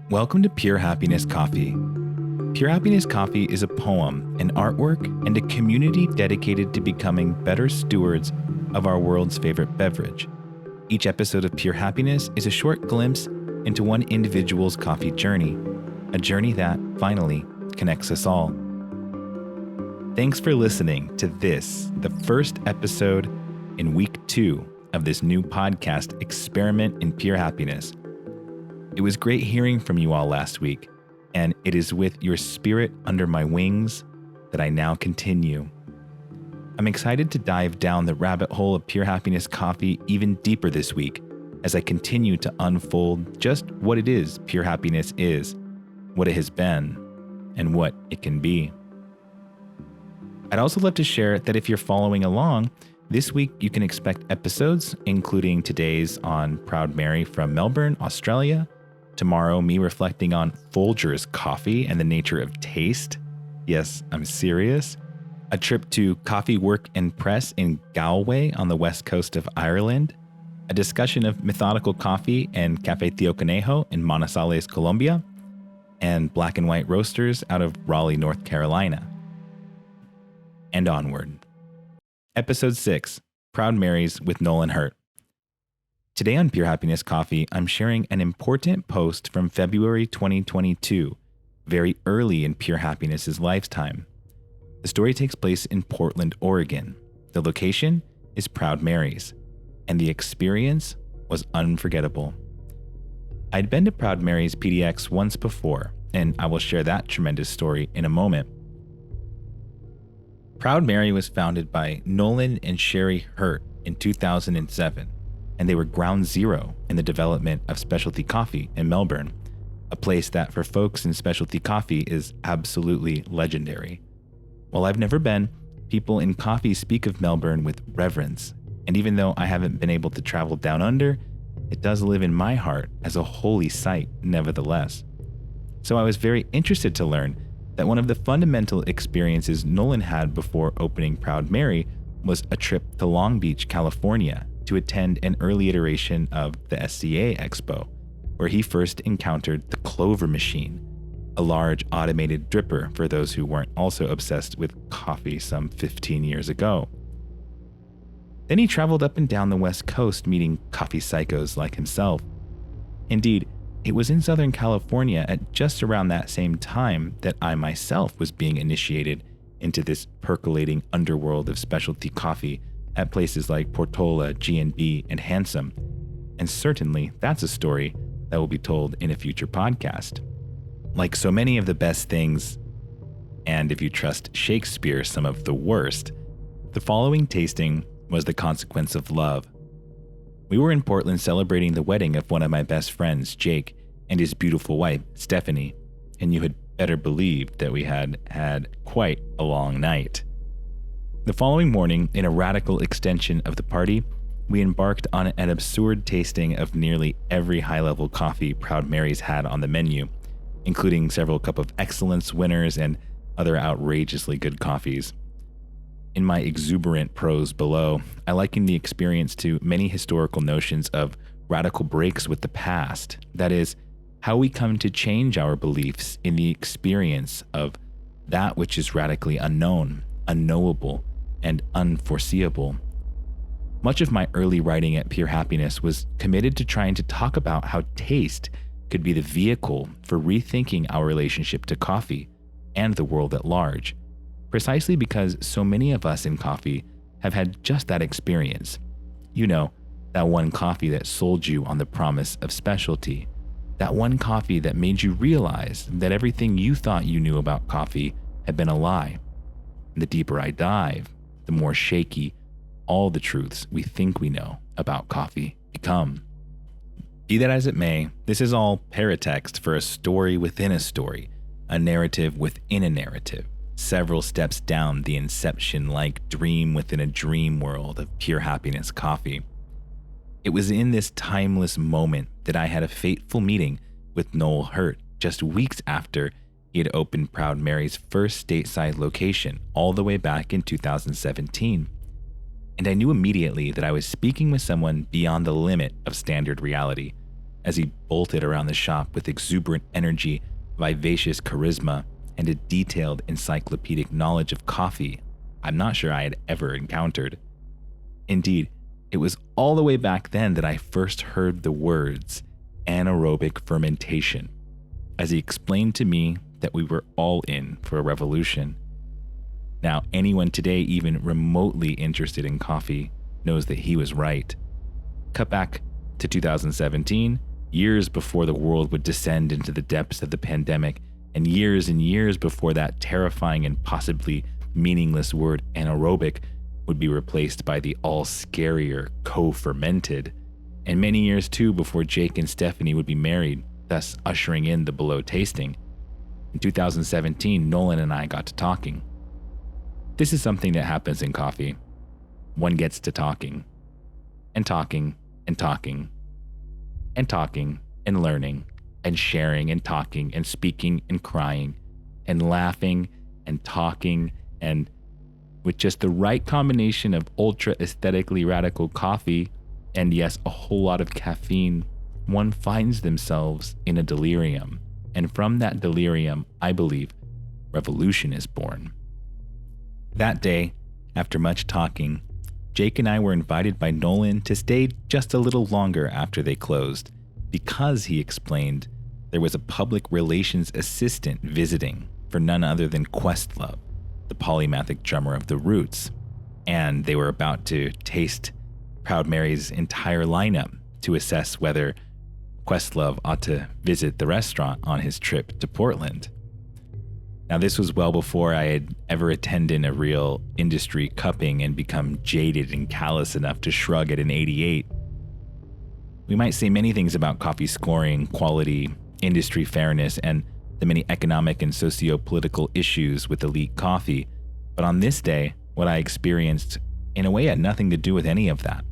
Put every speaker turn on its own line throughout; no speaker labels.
Welcome to Pure Happiness Coffee. Pure Happiness Coffee is a poem, an artwork, and a community dedicated to becoming better stewards of our world's favorite beverage. Each episode of Pure Happiness is a short glimpse into one individual's coffee journey, a journey that, finally, connects us all. Thanks for listening to this, the first episode in week 2 of this new podcast experiment in Pure Happiness. It was great hearing from you all last week, and it is with your spirit under my wings that I now continue. I'm excited to dive down the rabbit hole of Pure Happiness Coffee even deeper this week as I continue to unfold just what it is Pure Happiness is, what it has been, and what it can be. I'd also love to share that if you're following along, this week you can expect episodes, including today's on Proud Mary from Melbourne, Australia. Tomorrow, me reflecting on Folgers coffee and the nature of taste. Yes, I'm serious. A trip to Coffee Work and Press in Galway on the west coast of Ireland. A discussion of Methodical Coffee and Café Tío Conejo in Manizales, Colombia. And Black and White Roasters out of Raleigh, North Carolina. And onward. Episode 6, Proud Marys with Nolan Hirte. Today on Pure Happiness Coffee, I'm sharing an important post from February 2022, very early in Pure Happiness's lifetime. The story takes place in Portland, Oregon. The location is Proud Mary's, and the experience was unforgettable. I'd been to Proud Mary's PDX once before, and I will share that tremendous story in a moment. Proud Mary was founded by Nolan and Sherry Hirte in 2007. And they were ground zero in the development of specialty coffee in Melbourne, a place that for folks in specialty coffee is absolutely legendary. While I've never been, people in coffee speak of Melbourne with reverence, and even though I haven't been able to travel down under, it does live in my heart as a holy site nevertheless. So I was very interested to learn that one of the fundamental experiences Nolan had before opening Proud Mary was a trip to Long Beach, California, to attend an early iteration of the SCA Expo, where he first encountered the Clover machine, a large automated dripper for those who weren't also obsessed with coffee some 15 years ago. Then he traveled up and down the West Coast meeting coffee psychos like himself. Indeed, it was in Southern California at just around that same time that I myself was being initiated into this percolating underworld of specialty coffee at places like Portola, G&B, and Handsome. And certainly that's a story that will be told in a future podcast. Like so many of the best things, and if you trust Shakespeare, some of the worst, the following tasting was the consequence of love. We were in Portland celebrating the wedding of one of my best friends, Jake, and his beautiful wife, Stephanie, and you had better believe that we had had quite a long night. The following morning, in a radical extension of the party, we embarked on an absurd tasting of nearly every high-level coffee Proud Mary's had on the menu, including several Cup of Excellence winners and other outrageously good coffees. In my exuberant prose below, I liken the experience to many historical notions of radical breaks with the past, that is, how we come to change our beliefs in the experience of that which is radically unknown, unknowable, and unforeseeable. Much of my early writing at Pure Happiness was committed to trying to talk about how taste could be the vehicle for rethinking our relationship to coffee and the world at large, precisely because so many of us in coffee have had just that experience. You know, that one coffee that sold you on the promise of specialty, that one coffee that made you realize that everything you thought you knew about coffee had been a lie. And the deeper I dive, the more shaky all the truths we think we know about coffee become. Be that as it may, this is all paratext for a story within a story, a narrative within a narrative, several steps down the Inception-like dream within a dream world of Pure Happiness Coffee. It was in this timeless moment that I had a fateful meeting with Noel Hirte just weeks after he had opened Proud Mary's first stateside location all the way back in 2017. And I knew immediately that I was speaking with someone beyond the limit of standard reality, as he bolted around the shop with exuberant energy, vivacious charisma, and a detailed encyclopedic knowledge of coffee I'm not sure I had ever encountered. Indeed, it was all the way back then that I first heard the words anaerobic fermentation, as he explained to me that we were all in for a revolution. Now, anyone today even remotely interested in coffee knows that he was right. Cut back to 2017, years before the world would descend into the depths of the pandemic, and years before that terrifying and possibly meaningless word anaerobic would be replaced by the all scarier co-fermented, and many years too before Jake and Stephanie would be married, thus ushering in the below tasting. In 2017, Nolan and I got to talking. This is something that happens in coffee. One gets to talking, and talking, and talking, and talking, and learning, and sharing, and talking, and speaking, and crying, and laughing, and talking, and with just the right combination of ultra aesthetically radical coffee and yes, a whole lot of caffeine, one finds themselves in a delirium. And from that delirium, I believe, revolution is born. That day, after much talking, Jake and I were invited by Nolan to stay just a little longer after they closed, because, he explained, there was a public relations assistant visiting for none other than Questlove, the polymathic drummer of The Roots, and they were about to taste Proud Mary's entire lineup to assess whether Questlove ought to visit the restaurant on his trip to Portland. Now, this was well before I had ever attended a real industry cupping and become jaded and callous enough to shrug at an 88. We might say many things about coffee scoring, quality, industry fairness, and the many economic and socio-political issues with elite coffee, but on this day, what I experienced in a way had nothing to do with any of that.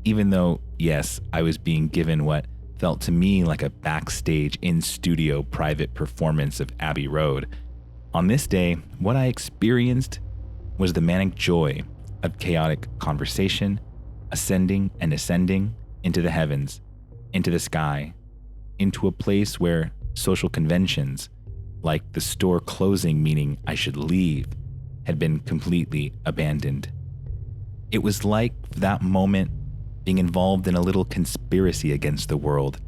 Even though, yes, I was being given what felt to me like a backstage in-studio private performance of Abbey Road, on this day, what I experienced was the manic joy of chaotic conversation, ascending and ascending into the heavens, into the sky, into a place where social conventions, like the store closing meaning I should leave, had been completely abandoned. It was like that moment being involved in a little conspiracy against the world,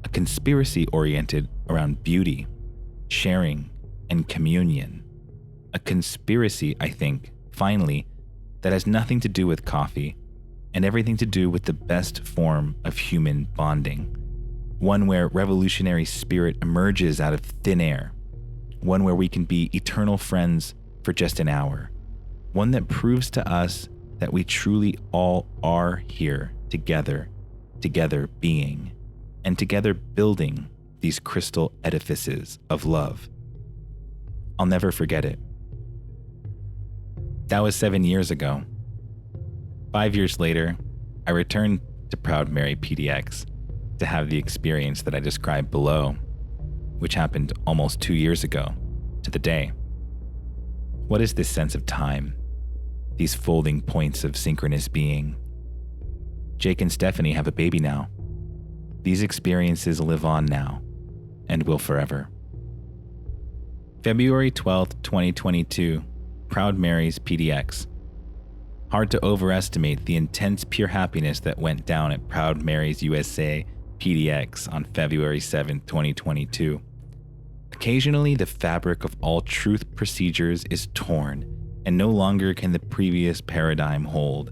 a conspiracy oriented around beauty, sharing, and communion. A conspiracy, I think, finally, that has nothing to do with coffee and everything to do with the best form of human bonding. One where revolutionary spirit emerges out of thin air. One where we can be eternal friends for just an hour. One that proves to us that we truly all are here together being, and together building these crystal edifices of love. I'll never forget it. That was 7 years ago. 5 years later, I returned to Proud Mary PDX to have the experience that I described below, which happened almost 2 years ago to the day. What is this sense of time? These folding points of synchronous being? Jake and Stephanie have a baby now. These experiences live on now and will forever. February 12th, 2022, Proud Mary's PDX. Hard to overestimate the intense pure happiness that went down at Proud Mary's USA PDX on February 7th, 2022. Occasionally, the fabric of all truth procedures is torn, and no longer can the previous paradigm hold.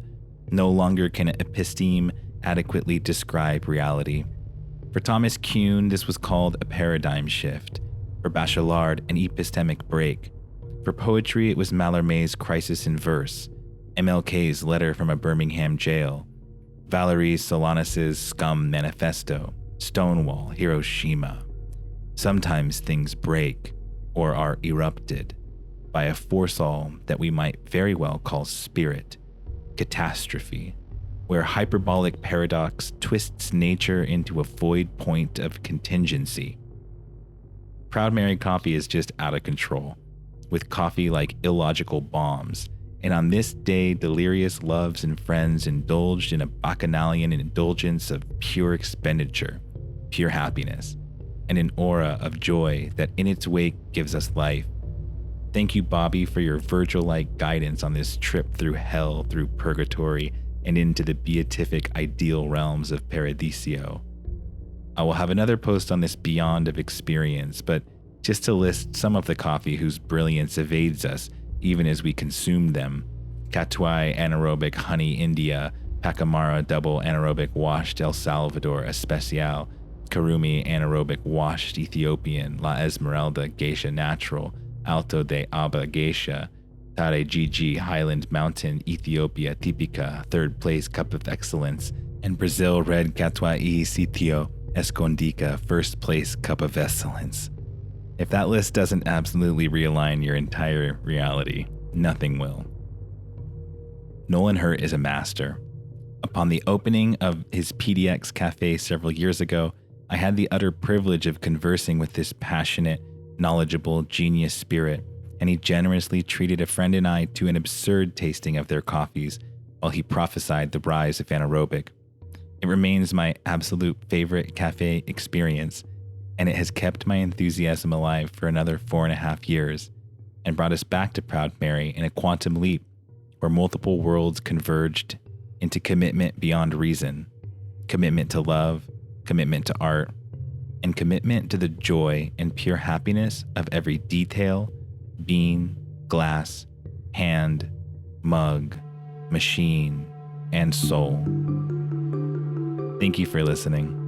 No longer can episteme adequately describe reality. For Thomas Kuhn, this was called a paradigm shift. For Bachelard, an epistemic break. For poetry, it was Mallarmé's Crisis in Verse, MLK's Letter from a Birmingham Jail, Valerie Solanas' Scum Manifesto, Stonewall, Hiroshima. Sometimes things break or are erupted by a force-all that we might very well call spirit, catastrophe, where hyperbolic paradox twists nature into a void point of contingency. Proud Mary coffee is just out of control, with coffee like illogical bombs, and on this day, delirious loves and friends indulged in a bacchanalian indulgence of pure expenditure, pure happiness, and an aura of joy that in its wake gives us life. Thank you, Bobby, for your Virgil-like guidance on this trip through hell, through purgatory, and into the beatific ideal realms of Paradiso. I will have another post on this beyond of experience, but just to list some of the coffee whose brilliance evades us even as we consume them: Katwai Anaerobic Honey India, Pacamara Double Anaerobic Washed El Salvador Especial, Karumi Anaerobic Washed Ethiopian, La Esmeralda Geisha Natural, Alto de Aba Geisha, Tare Gigi Highland Mountain Ethiopia Típica, third place Cup of Excellence, and Brazil Red Katwai Sitio Escondica, first place Cup of Excellence. If that list doesn't absolutely realign your entire reality, nothing will. Nolan Hirte is a master. Upon the opening of his PDX cafe several years ago, I had the utter privilege of conversing with this passionate, knowledgeable, genius spirit, and he generously treated a friend and I to an absurd tasting of their coffees while he prophesied the rise of anaerobic. It remains my absolute favorite cafe experience, and it has kept my enthusiasm alive for another 4.5 years and brought us back to Proud Mary in a quantum leap where multiple worlds converged into commitment beyond reason, commitment to love, commitment to art, and commitment to the joy and pure happiness of every detail, bean, glass, hand, mug, machine, and soul. Thank you for listening.